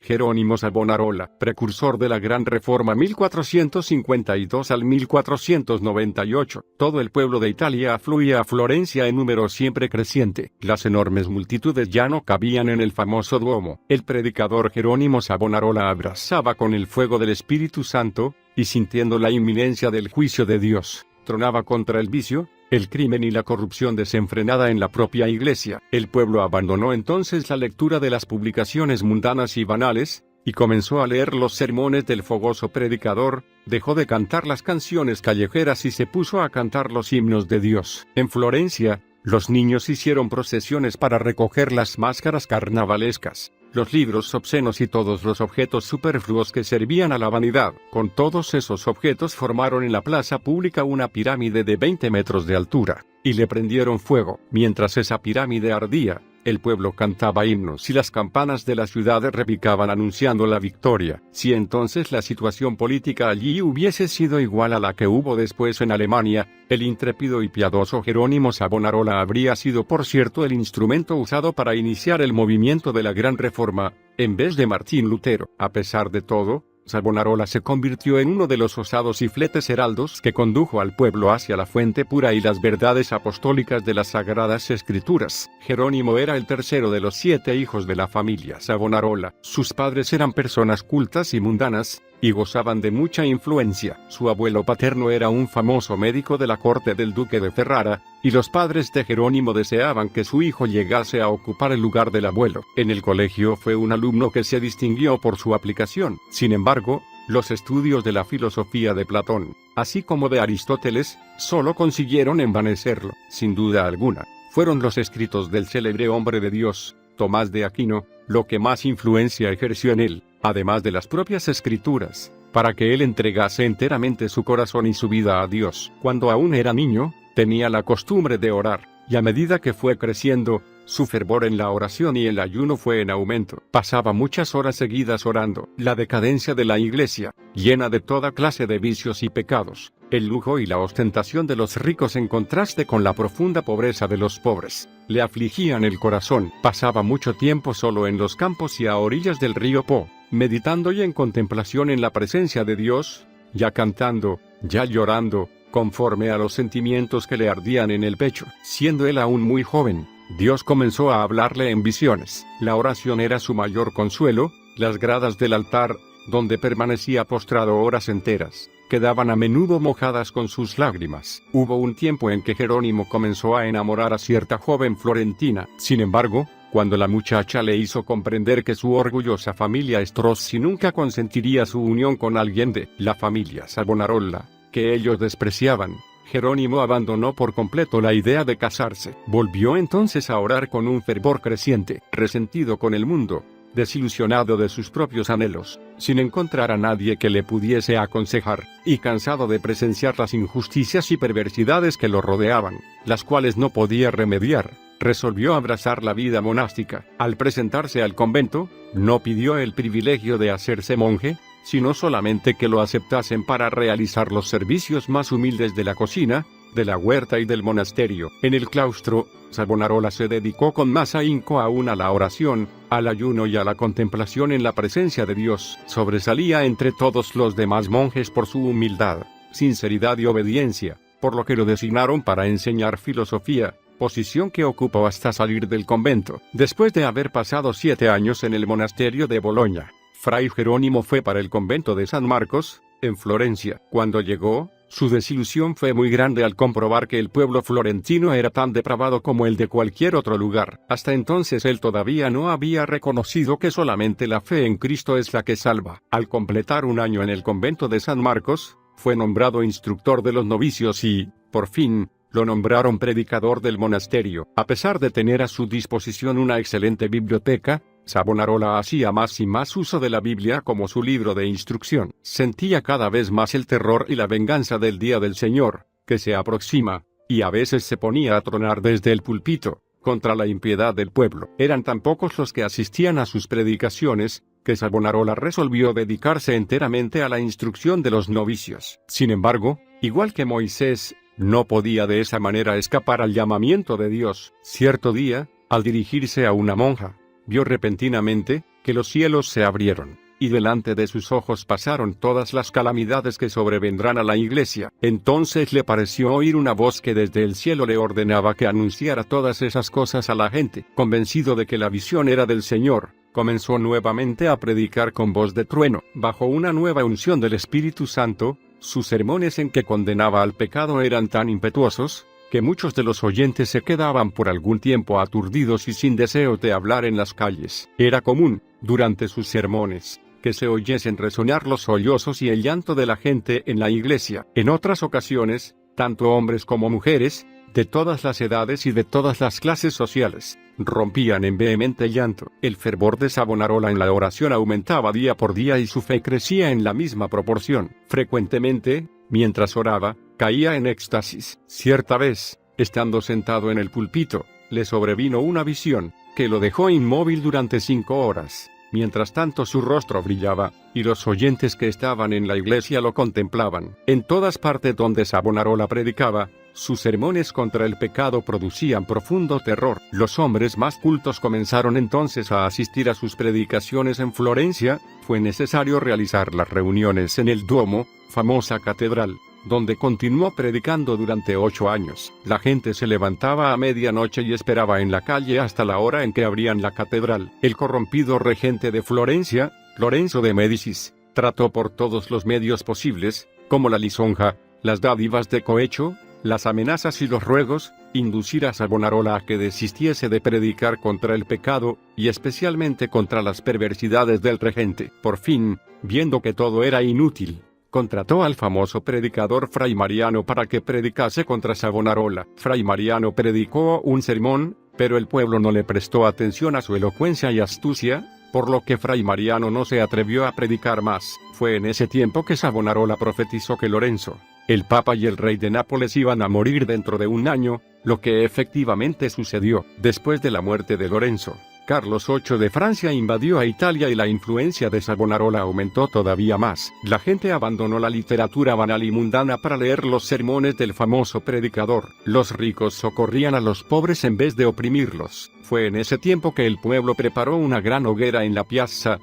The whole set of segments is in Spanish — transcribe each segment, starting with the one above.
Jerónimo Savonarola, precursor de la Gran Reforma 1452 al 1498, todo el pueblo de Italia afluía a Florencia en número siempre creciente. Las enormes multitudes ya no cabían en el famoso Duomo. El predicador Jerónimo Savonarola abrazaba con el fuego del Espíritu Santo, y sintiendo la inminencia del juicio de Dios, tronaba contra el vicio, el crimen y la corrupción desenfrenada en la propia iglesia. El pueblo abandonó entonces la lectura de las publicaciones mundanas y banales, y comenzó a leer los sermones del fogoso predicador, dejó de cantar las canciones callejeras y se puso a cantar los himnos de Dios. En Florencia, los niños hicieron procesiones para recoger las máscaras carnavalescas, los libros obscenos y todos los objetos superfluos que servían a la vanidad. Con todos esos objetos formaron en la plaza pública una pirámide de 20 metros de altura, y le prendieron fuego. Mientras esa pirámide ardía, el pueblo cantaba himnos y las campanas de la ciudad repicaban anunciando la victoria. Si entonces la situación política allí hubiese sido igual a la que hubo después en Alemania, el intrépido y piadoso Jerónimo Savonarola habría sido por cierto el instrumento usado para iniciar el movimiento de la Gran Reforma, en vez de Martín Lutero. A pesar de todo, Savonarola se convirtió en uno de los osados y fletes heraldos que condujo al pueblo hacia la fuente pura y las verdades apostólicas de las Sagradas Escrituras. Jerónimo era el tercero de los 7 hijos de la familia Savonarola. Sus padres eran personas cultas y mundanas, y gozaban de mucha influencia. Su abuelo paterno era un famoso médico de la corte del duque de Ferrara, y los padres de Jerónimo deseaban que su hijo llegase a ocupar el lugar del abuelo. En el colegio fue un alumno que se distinguió por su aplicación. Sin embargo, los estudios de la filosofía de Platón, así como de Aristóteles, solo consiguieron envanecerlo. Sin duda alguna, fueron los escritos del célebre hombre de Dios, Tomás de Aquino, lo que más influencia ejerció en él, además de las propias escrituras, para que él entregase enteramente su corazón y su vida a Dios. Cuando aún era niño, tenía la costumbre de orar, y a medida que fue creciendo, su fervor en la oración y el ayuno fue en aumento. Pasaba muchas horas seguidas orando. La decadencia de la iglesia, llena de toda clase de vicios y pecados, el lujo y la ostentación de los ricos en contraste con la profunda pobreza de los pobres, le afligían el corazón. Pasaba mucho tiempo solo en los campos y a orillas del río Po, meditando y en contemplación en la presencia de Dios, ya cantando, ya llorando, conforme a los sentimientos que le ardían en el pecho. Siendo él aún muy joven, Dios comenzó a hablarle en visiones. La oración era su mayor consuelo. Las gradas del altar, donde permanecía postrado horas enteras, quedaban a menudo mojadas con sus lágrimas. Hubo un tiempo en que Jerónimo comenzó a enamorar a cierta joven florentina. Sin embargo, cuando la muchacha le hizo comprender que su orgullosa familia Strozzi nunca consentiría su unión con alguien de la familia Savonarola, que ellos despreciaban, Jerónimo abandonó por completo la idea de casarse. Volvió entonces a orar con un fervor creciente, resentido con el mundo, desilusionado de sus propios anhelos, sin encontrar a nadie que le pudiese aconsejar, y cansado de presenciar las injusticias y perversidades que lo rodeaban, las cuales no podía remediar, resolvió abrazar la vida monástica. Al presentarse al convento, no pidió el privilegio de hacerse monje, sino solamente que lo aceptasen para realizar los servicios más humildes de la cocina, de la huerta y del monasterio. En el claustro, Savonarola se dedicó con más ahínco aún a la oración, al ayuno y a la contemplación en la presencia de Dios. Sobresalía entre todos los demás monjes por su humildad, sinceridad y obediencia, por lo que lo designaron para enseñar filosofía, posición que ocupó hasta salir del convento. Después de haber pasado 7 años en el monasterio de Boloña, Fray Jerónimo fue para el convento de San Marcos, en Florencia. Cuando llegó, su desilusión fue muy grande al comprobar que el pueblo florentino era tan depravado como el de cualquier otro lugar. Hasta entonces él todavía no había reconocido que solamente la fe en Cristo es la que salva. Al completar un año en el convento de San Marcos, fue nombrado instructor de los novicios y, por fin, lo nombraron predicador del monasterio. A pesar de tener a su disposición una excelente biblioteca, Savonarola hacía más y más uso de la Biblia como su libro de instrucción. Sentía cada vez más el terror y la venganza del día del Señor, que se aproxima, y a veces se ponía a tronar desde el púlpito, contra la impiedad del pueblo. Eran tan pocos los que asistían a sus predicaciones, que Savonarola resolvió dedicarse enteramente a la instrucción de los novicios. Sin embargo, igual que Moisés, no podía de esa manera escapar al llamamiento de Dios. Cierto día, al dirigirse a una monja, vio repentinamente, que los cielos se abrieron, y delante de sus ojos pasaron todas las calamidades que sobrevendrán a la iglesia. Entonces le pareció oír una voz que desde el cielo le ordenaba que anunciara todas esas cosas a la gente. Convencido de que la visión era del Señor, comenzó nuevamente a predicar con voz de trueno, bajo una nueva unción del Espíritu Santo. Sus sermones en que condenaba al pecado eran tan impetuosos, que muchos de los oyentes se quedaban por algún tiempo aturdidos y sin deseo de hablar en las calles. Era común, durante sus sermones, que se oyesen resonar los sollozos y el llanto de la gente en la iglesia. En otras ocasiones, tanto hombres como mujeres, de todas las edades y de todas las clases sociales, rompían en vehemente llanto. El fervor de Savonarola en la oración aumentaba día por día y su fe crecía en la misma proporción. Frecuentemente, mientras oraba, caía en éxtasis. Cierta vez, estando sentado en el púlpito, le sobrevino una visión, que lo dejó inmóvil durante 5 horas. Mientras tanto su rostro brillaba, y los oyentes que estaban en la iglesia lo contemplaban. En todas partes donde Savonarola predicaba, sus sermones contra el pecado producían profundo terror. Los hombres más cultos comenzaron entonces a asistir a sus predicaciones en Florencia. Fue necesario realizar las reuniones en el Duomo, famosa catedral, donde continuó predicando durante 8 años. La gente se levantaba a medianoche y esperaba en la calle hasta la hora en que abrían la catedral. El corrompido regente de Florencia, Lorenzo de Médicis, trató por todos los medios posibles, como la lisonja, las dádivas de cohecho, las amenazas y los ruegos, inducir a Savonarola a que desistiese de predicar contra el pecado, y especialmente contra las perversidades del regente. Por fin, viendo que todo era inútil, contrató al famoso predicador Fray Mariano para que predicase contra Savonarola. Fray Mariano predicó un sermón, pero el pueblo no le prestó atención a su elocuencia y astucia, por lo que Fray Mariano no se atrevió a predicar más. Fue en ese tiempo que Savonarola profetizó que Lorenzo, el Papa y el rey de Nápoles iban a morir dentro de 1 año, lo que efectivamente sucedió. Después de la muerte de Lorenzo, Carlos VIII de Francia invadió a Italia y la influencia de Savonarola aumentó todavía más. La gente abandonó la literatura banal y mundana para leer los sermones del famoso predicador. Los ricos socorrían a los pobres en vez de oprimirlos. Fue en ese tiempo que el pueblo preparó una gran hoguera en la plaza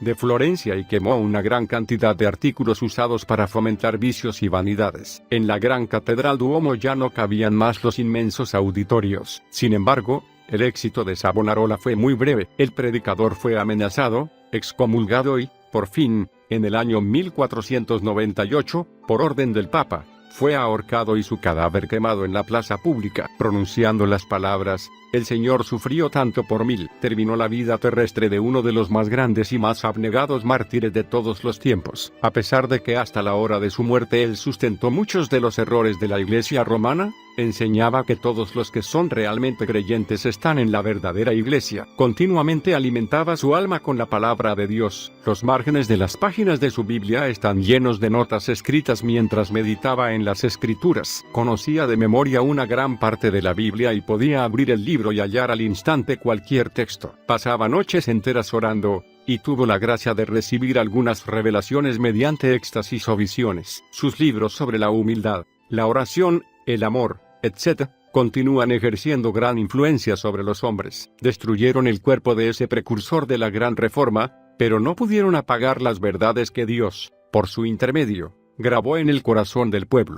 de Florencia y quemó una gran cantidad de artículos usados para fomentar vicios y vanidades. En la gran catedral Duomo ya no cabían más los inmensos auditorios. Sin embargo, el éxito de Savonarola fue muy breve. El predicador fue amenazado, excomulgado y, por fin, en el año 1498, por orden del Papa, fue ahorcado y su cadáver quemado en la plaza pública. Pronunciando las palabras, "El Señor sufrió tanto por mí", terminó la vida terrestre de uno de los más grandes y más abnegados mártires de todos los tiempos. A pesar de que hasta la hora de su muerte él sustentó muchos de los errores de la Iglesia romana, enseñaba que todos los que son realmente creyentes están en la verdadera Iglesia. Continuamente alimentaba su alma con la palabra de Dios. Los márgenes de las páginas de su Biblia están llenos de notas escritas mientras meditaba en las Escrituras. Conocía de memoria una gran parte de la Biblia y podía abrir el libro y hallar al instante cualquier texto. Pasaba noches enteras orando, y tuvo la gracia de recibir algunas revelaciones mediante éxtasis o visiones. Sus libros sobre la humildad, la oración, el amor, etc., continúan ejerciendo gran influencia sobre los hombres. Destruyeron el cuerpo de ese precursor de la gran reforma, pero no pudieron apagar las verdades que Dios, por su intermedio, grabó en el corazón del pueblo.